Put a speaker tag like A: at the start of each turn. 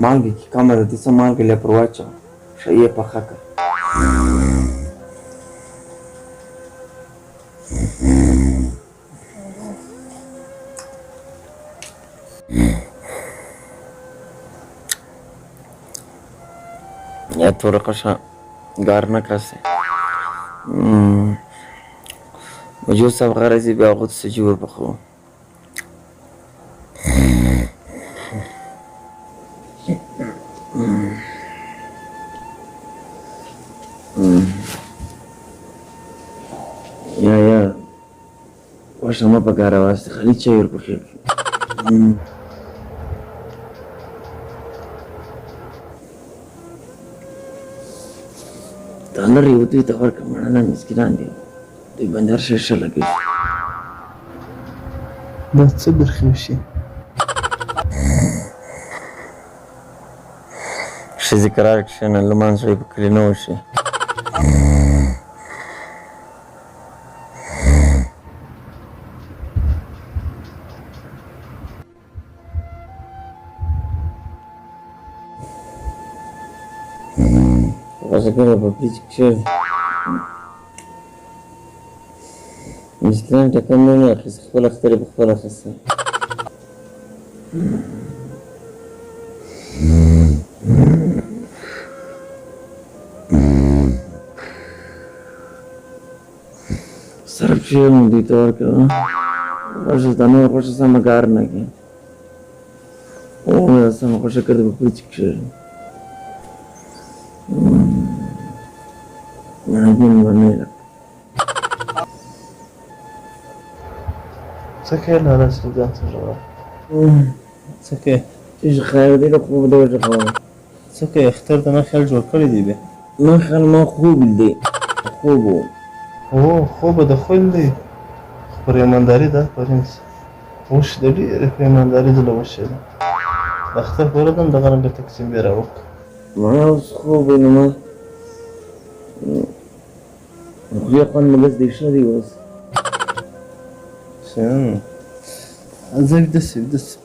A: مالګه کې کمه ده، دې څه مالګه لې پر واچوه، ښه یې پخه کړه. یا توره قشه ګار نه کړسې. وجود صاحب غرض یې بیا هغو ته سجي ورپخوو. یا غوښه مه په ګاره واستې، خالي چای ورپخې کړي. ډالر یو دوی ته ورکړه، مړانه مسکینان دي، دوی باندې هر شی ښه لګوي.
B: دا څه برخې وشي؟
A: ښځې کرار کښېنه، لمانځه یې په کلي نه وشي. غوښه په فریج کې کښېږدي. مسکینان ټکم نه اخیست، خپل اختر یې په خپله اخیستی. صرف شي هم دوی ته ورکړه، غوښه ته نور غوښه سمه کار نه کوي. ومې دا سمه غوښه کړې په فریج کې کښېږدي.
B: څه کوې لالا چې ځان څه ژغورې؟ څه کوې؟
A: چې خیر دی د خوب دی وژغورم.
B: څه کوې؟ اختر ته نه خیال جوړ کړی دی بیا؟
A: نه خیال ما خوب دی، خوب و.
B: هو خوبه د خویل دی، خو پر ایمانداري ده پرنس، اوس د ډېرې په ایمانداري زه له وشېدم. د اختر په ورځ هم دغه رنګه تقسیم بیا راوکړه.
A: ما اوس خوب وي نو ما خولې خوند مې لږ دی ښه دی اوس.
B: زه ویده سه ویده سه.